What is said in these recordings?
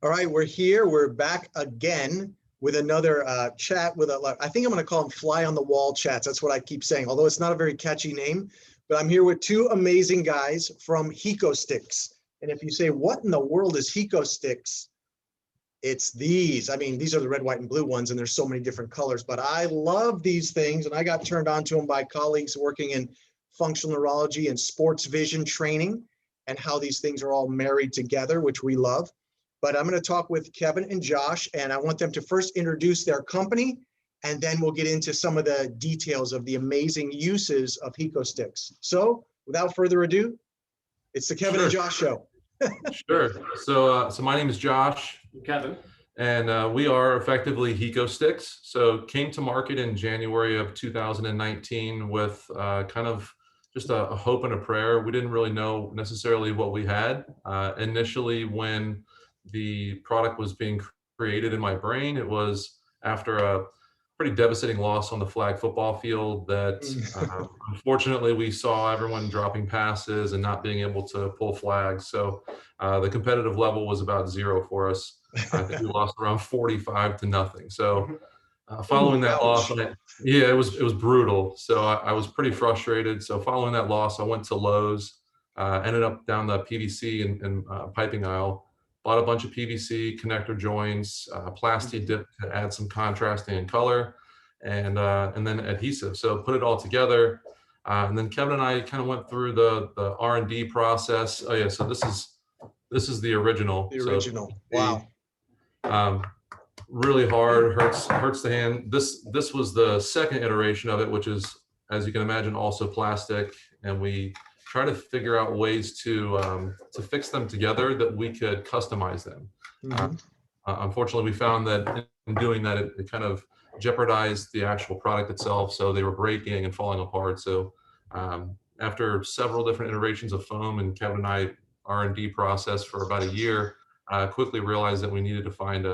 All right, we're here. We're back again with another chat with I think I'm going to call them fly on the wall chats. That's what I keep saying, although it's not a very catchy name. But I'm here with two amazing guys from Hecostix. And if you say, what in the world is Hecostix? It's these. I mean, these are the red, white, and blue ones, and there's so many different colors. But I love these things, and I got turned on to them by colleagues working in functional neurology and sports vision training, and how these things are all married together, which we love. But I'm going to talk with Kevin and Josh, and I want them to first introduce their company, and then we'll get into some of the details of the amazing uses of Hecostix. So without further ado, it's the Kevin and Josh show. Sure. So my name is Josh. Kevin. And we are effectively Hecostix. So came to market in January of 2019 with kind of just a hope and a prayer. We didn't really know necessarily what we had. Initially, when the product was being created in my brain, it was after a pretty devastating loss on the flag football field that unfortunately we saw everyone dropping passes and not being able to pull flags. So the competitive level was about 0 for us. I think we lost around 45-0. So following that loss, it was brutal. So I was pretty frustrated. So following that loss, I went to Lowe's, ended up down the PVC and piping aisle. Bought a bunch of PVC connector joints, plastic dip to add some contrasting and color, and then adhesive. So put it all together, and then Kevin and I kind of went through the R&D process. Oh yeah, so this is the original. The original. So wow. Really hard, hurts the hand. This was the second iteration of it, which is, as you can imagine, also plastic, and we try to figure out ways to fix them together that we could customize them. Mm-hmm. Unfortunately, we found that in doing that, it kind of jeopardized the actual product itself. So they were breaking and falling apart. So after several different iterations of foam, and Kevin and I R&D process for about a year, I quickly realized that we needed to find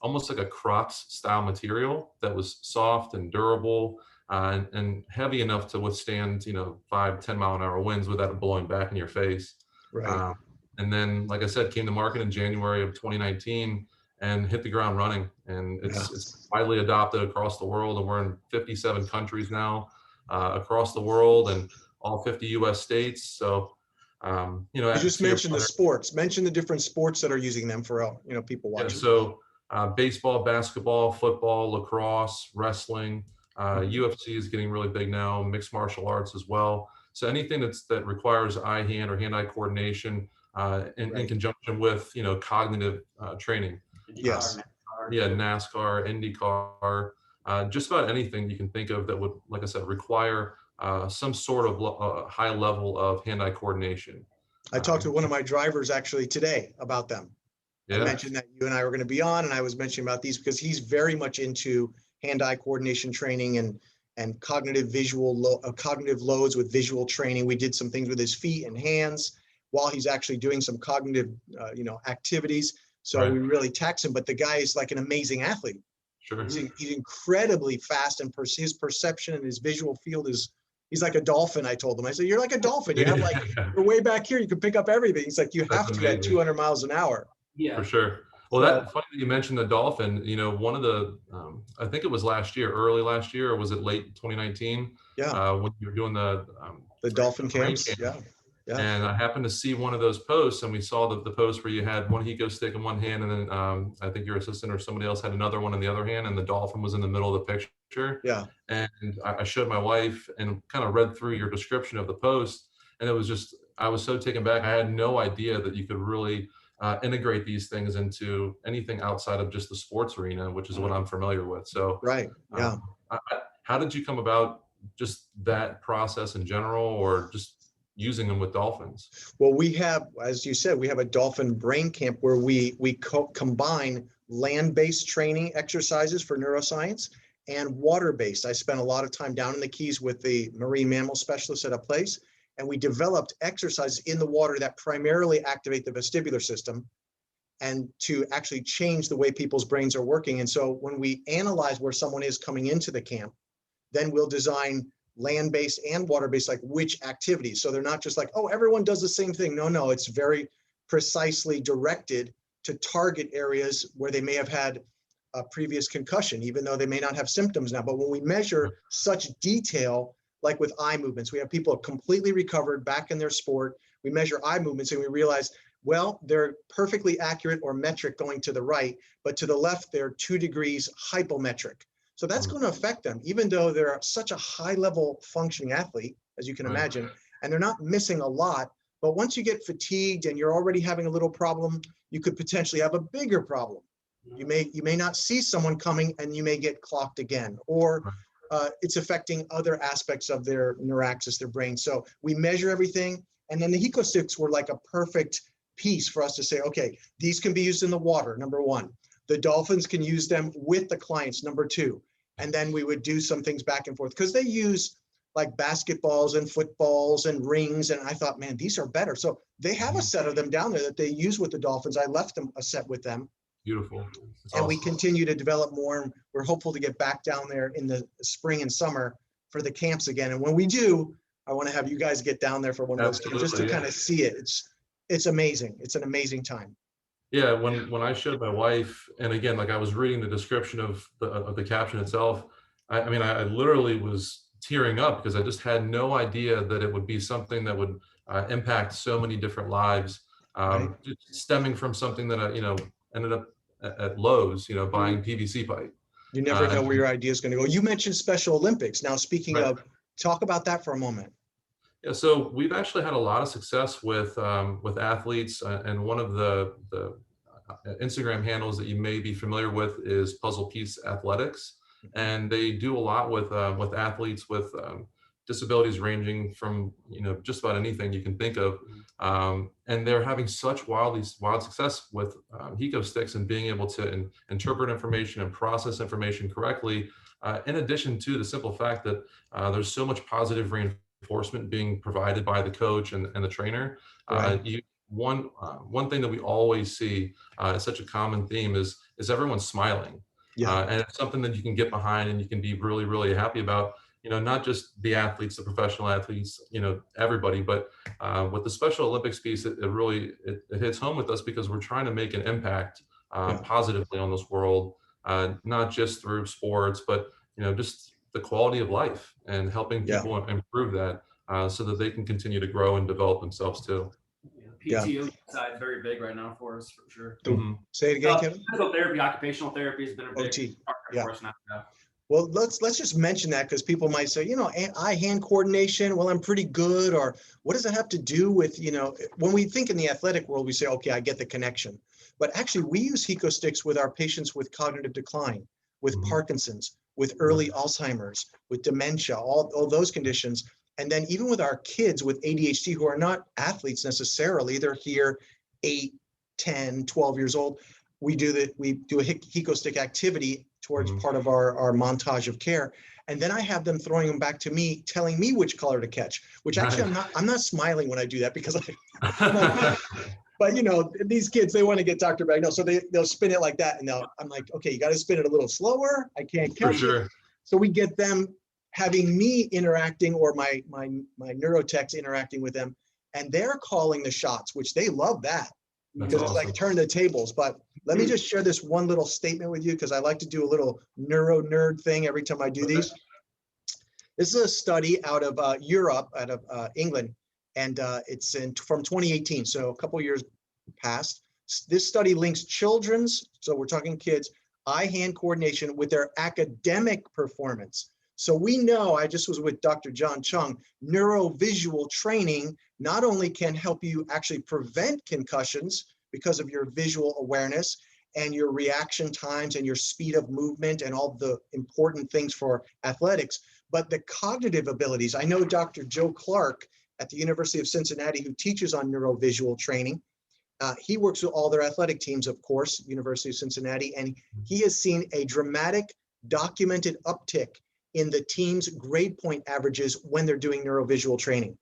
almost like a Crocs style material that was soft and durable, and heavy enough to withstand, 5-10 mile an hour winds without it blowing back in your face. Right. And then, like I said, came to market in January of 2019 and hit the ground running. And it's widely adopted across the world. And we're in 57 countries now across the world and all 50 US states. So, you just mentioned the sports, mention the different sports that are using them for, people watching. Yeah, so baseball, basketball, football, lacrosse, wrestling. UFC is getting really big now, mixed martial arts as well. So anything that requires eye-hand or hand-eye coordination in conjunction with, cognitive training. Yes. NASCAR, IndyCar, just about anything you can think of that would, like I said, require some sort of high level of hand-eye coordination. I talked to one of my drivers actually today about them. Yeah. I mentioned that you and I were going to be on, and I was mentioning about these because he's very much into hand-eye coordination training and cognitive loads with visual training. We did some things with his feet and hands while he's actually doing some cognitive, activities. So right. We really tax him, but the guy is like an amazing athlete. Sure. He's incredibly fast, and his perception and his visual field he's like a dolphin. I told him, I said, you're like a dolphin. You have you're way back here. You can pick up everything. He's like, you have to at 200 miles an hour. Yeah, for sure. Well, that's funny that you mentioned the Dolphin. One of the, I think it was early last year, or was it late 2019? Yeah. When you were doing the Dolphin camps. Yeah. And I happened to see one of those posts, and we saw the post where you had one Hecostix in one hand, and then I think your assistant or somebody else had another one in the other hand, and the Dolphin was in the middle of the picture. Yeah. And I showed my wife and kind of read through your description of the post, and it was just, I was so taken back. I had no idea that you could really integrate these things into anything outside of just the sports arena, which is what I'm familiar with. So, right. Yeah. How did you come about just that process in general, or just using them with dolphins? Well, we have, as you said, we have a dolphin brain camp where we combine land-based training exercises for neuroscience and water-based. I spent a lot of time down in the Keys with the marine mammal specialists at a place, and we developed exercises in the water that primarily activate the vestibular system and to actually change the way people's brains are working. And so when we analyze where someone is coming into the camp, then we'll design land-based and water-based, like which activities. So they're not just like, oh, everyone does the same thing. No, it's very precisely directed to target areas where they may have had a previous concussion, even though they may not have symptoms now. But when we measure such detail, like with eye movements, we have people completely recovered back in their sport. We measure eye movements and we realize, well, they're perfectly accurate or metric going to the right, but to the left, they're 2 degrees hypometric. So that's going to affect them, even though they're such a high level functioning athlete, as you can imagine, and they're not missing a lot. But once you get fatigued and you're already having a little problem, you could potentially have a bigger problem. You may not see someone coming and you may get clocked again, or it's affecting other aspects of their neuraxis, their brain. So we measure everything. And then the Hecostix were like a perfect piece for us to say, okay, these can be used in the water, number one. The Dolphins can use them with the clients, number two. And then we would do some things back and forth because they use like basketballs and footballs and rings. And I thought, man, these are better. So they have a set of them down there that they use with the Dolphins. I left them a set with them. Beautiful. And awesome. We continue to develop more. And we're hopeful to get back down there in the spring and summer for the camps again. And when we do, I want to have you guys get down there for one of those camps just to kind of see it. It's amazing. It's an amazing time. Yeah, when I showed my wife, and again, like I was reading the description of the caption itself, I mean, I literally was tearing up because I just had no idea that it would be something that would impact so many different lives, stemming from something that I, ended up at Lowe's, buying PVC pipe. You never know where your idea is going to go. You mentioned Special Olympics. Now, speaking of, talk about that for a moment. Yeah, so we've actually had a lot of success with athletes, and one of the Instagram handles that you may be familiar with is Puzzle Piece Athletics, and they do a lot with athletes with disabilities ranging from just about anything you can think of, and they're having such wild success with Hecostix and being able to interpret information and process information correctly. In addition to the simple fact that there's so much positive reinforcement being provided by the coach and the trainer. One thing that we always see is such a common theme is everyone smiling. And it's something that you can get behind and you can be really, really happy about, not just the athletes, the professional athletes, everybody, but with the Special Olympics piece, it really hits home with us because we're trying to make an impact positively on this world, not just through sports, but, just the quality of life and helping people improve that so that they can continue to grow and develop themselves too. PTO side is very big right now for us, for sure. Say it again, Kevin. Physical therapy, occupational therapy has been a big part for us now. Well, let's just mention that because people might say, eye-hand coordination. Well, I'm pretty good. Or what does it have to do with, when we think in the athletic world, we say, okay, I get the connection. But actually, we use Hecostix with our patients with cognitive decline, with Parkinson's, with early Alzheimer's, with dementia, all those conditions. And then even with our kids with ADHD who are not athletes necessarily, they're here 8, 10, 12 years old. We do a Hecostix activity towards part of our montage of care. And then I have them throwing them back to me, telling me which color to catch, which actually I'm not smiling when I do that because but these kids, they want to get Dr. Bagnell. So they'll spin it like that. And I'm like, okay, you got to spin it a little slower. I can't catch it. So we get them having me interacting or my neurotechs interacting with them, and they're calling the shots, which they love that because it's like turn the tables. But let me just share this one little statement with you because I like to do a little neuro nerd thing every time I do these. This is a study out of Europe, out of England, and it's from 2018, so a couple years past. This study links children's, so we're talking kids, eye-hand coordination with their academic performance. So we know, I just was with Dr. John Chung, neurovisual training not only can help you actually prevent concussions because of your visual awareness and your reaction times and your speed of movement and all the important things for athletics, but the cognitive abilities. I know Dr. Joe Clark at the University of Cincinnati who teaches on neurovisual training. He works with all their athletic teams, of course, University of Cincinnati, and he has seen a dramatic documented uptick in the team's grade point averages when they're doing neurovisual training.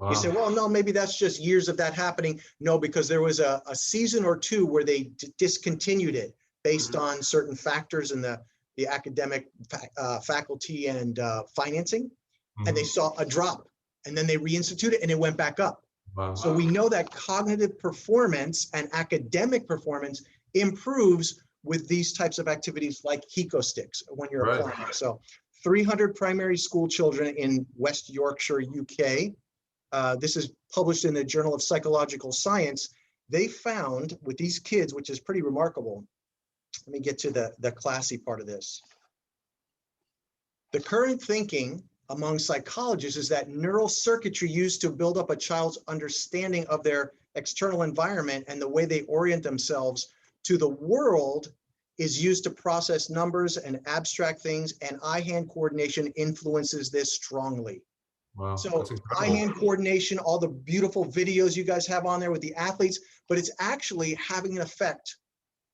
You say, well, no, maybe that's just years of that happening. No, because there was a season or two where they discontinued it based on certain factors in the academic faculty and financing, and they saw a drop, and then they reinstituted it and it went back up. Wow. So we know that cognitive performance and academic performance improves with these types of activities like Hecostix when you're Right. applying it. So 300 primary school children in West Yorkshire, UK. This is published in the Journal of Psychological Science. They found with these kids, which is pretty remarkable. Let me get to the classy part of this. The current thinking among psychologists is that neural circuitry used to build up a child's understanding of their external environment and the way they orient themselves to the world is used to process numbers and abstract things, and eye-hand coordination influences this strongly. Wow. So That's incredible. eye-hand coordination, all the beautiful videos you guys have on there with the athletes, but it's actually having an effect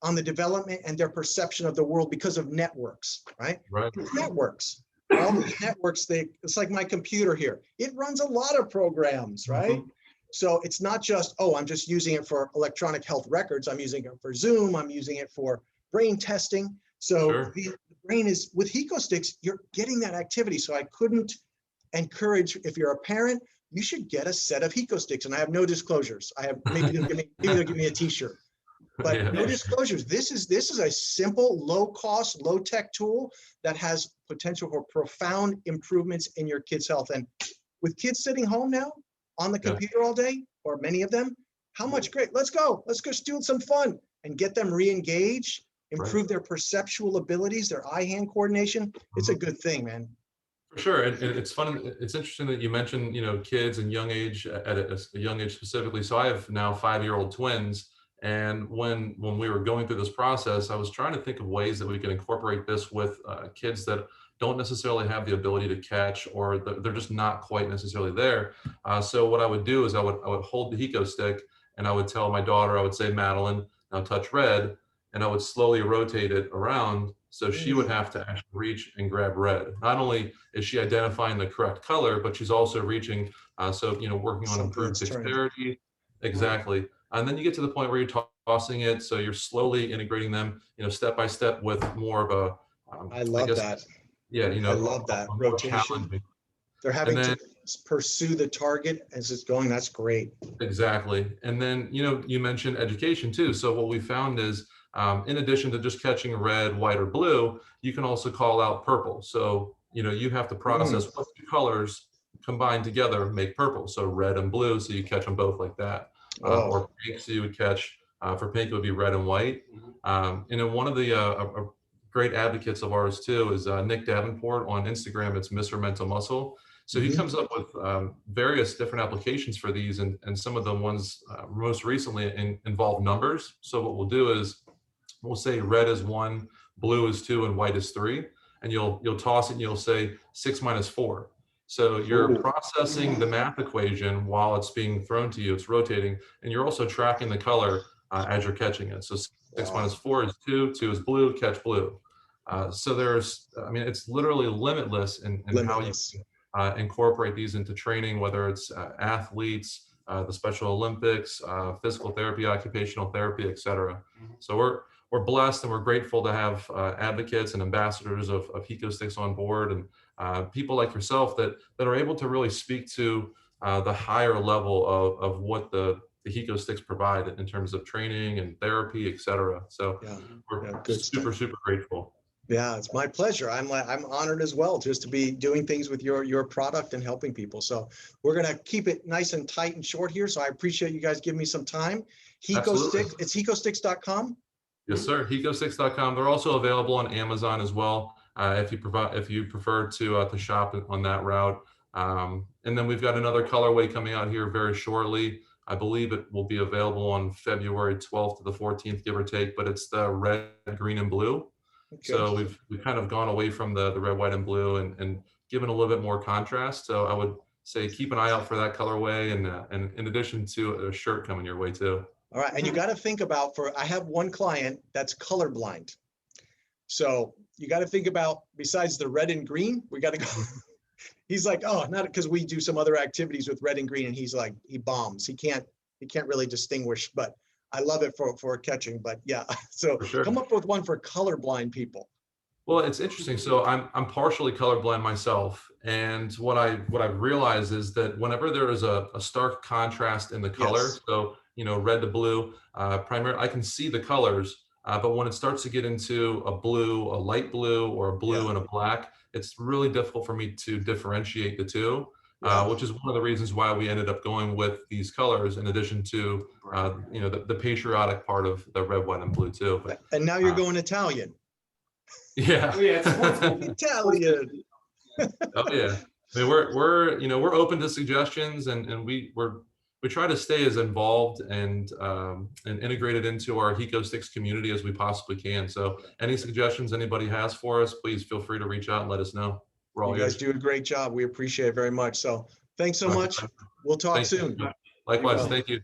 on the development and their perception of the world because of networks, right? Right. Networks. All these networks, it's like my computer here. It runs a lot of programs, right? Mhm. So it's not just, oh, I'm just using it for electronic health records. I'm using it for Zoom. I'm using it for brain testing. So Sure. the brain is, with Hecostix, you're getting that activity. So I couldn't encourage, if you're a parent, you should get a set of Hecostix. And I have no disclosures. I have, maybe they'll give me a t-shirt. But Yeah. no disclosures. This is a simple, low cost, low tech tool that has potential for profound improvements in your kids' health. And with kids sitting home now on the Yeah. computer all day, or many of them, how much great. Let's go do some fun and get them re-engaged, improve their perceptual abilities, their eye-hand coordination. It's a good thing, man. For sure, and it's fun. It's interesting that you mentioned, kids and young age at a young age specifically. So I have now 5-year-old twins, and when we were going through this process, I was trying to think of ways that we could incorporate this with kids that don't necessarily have the ability to catch, or they're just not quite necessarily there. So what I would do is I would hold the Heco stick, and I would tell my daughter, I would say, Madeline, now touch red, and I would slowly rotate it around. So she would have to actually reach and grab red. Not only is she identifying the correct color, but she's also reaching, working on Something improved that's turning. dexterity. Exactly. And then you get to the point where you're tossing it. So you're slowly integrating them, step by step with more of a, I love that. yeah, I love that more rotation. challenging. They're having then, to pursue the target as it's going. That's great. Exactly. And then, you mentioned education too. So what we found is, in addition to just catching red, white, or blue, you can also call out purple. So, you have to process what two colors combined together make purple. So red and blue, so you catch them both like that. Or pink, so you would catch, for pink, it would be red and white. And then one of the great advocates of ours too is Nick Davenport on Instagram. It's Mr. Mental Muscle. So he comes up with various different applications for these, and some of the ones most recently involve numbers. So what we'll do is we'll say red is 1, blue is 2, and white is 3, and you'll toss it and you'll say 6 minus 4. So you're processing the math equation while it's being thrown to you. It's rotating, and you're also tracking the color as you're catching it. So 6 minus 4 is 2, 2 is blue, catch blue. So it's literally limitless in how you incorporate these into training, whether it's athletes, the Special Olympics, physical therapy, occupational therapy, et cetera. So we're blessed and we're grateful to have advocates and ambassadors of Hecostix on board, and people like yourself that are able to really speak to the higher level of what the Hecostix provide in terms of training and therapy, et cetera. So we're super grateful. Yeah, it's my pleasure. I'm honored as well just to be doing things with your product and helping people. So we're gonna keep it nice and tight and short here. So I appreciate you guys giving me some time. Hecostix, it's hecostix.com. Yes, sir. Hecostix.com. They're also available on Amazon as well, if you prefer to shop on that route. And then we've got another colorway coming out here very shortly. I believe it will be available on February 12th to the 14th, give or take. But it's the red, green, and blue. Okay. So we've kind of gone away from the red, white, and blue and given a little bit more contrast. So I would say keep an eye out for that colorway, and in addition to a shirt coming your way too. All right, and you got to think about, I have one client that's colorblind. So you got to think about, besides the red and green, we got to go. He's like, oh, not because we do some other activities with red and green, and he's like, he bombs. He can't really distinguish, but I love it for catching. But yeah, so come up with one for colorblind people. Well, it's interesting. So I'm partially colorblind myself, and what I've realized is that whenever there is a stark contrast in the color, Yes. so red to blue, primarily I can see the colors, but when it starts to get into a blue, a light blue, or a blue Yeah. and a black, it's really difficult for me to differentiate the two, Yeah. which is one of the reasons why we ended up going with these colors in addition to the patriotic part of the red, white, and blue too. But And now you're going Italian. yeah. Oh, yeah, it's sports movie. Italian. Oh yeah. I mean, we're open to suggestions, and we try to stay as involved and integrated into our Hecostix community as we possibly can. So any suggestions anybody has for us, please feel free to reach out and let us know. We're all You guys ears. do a great job. We appreciate it very much. So thanks so My much. pleasure. We'll talk Thank you. soon. Likewise. Well. Thank you.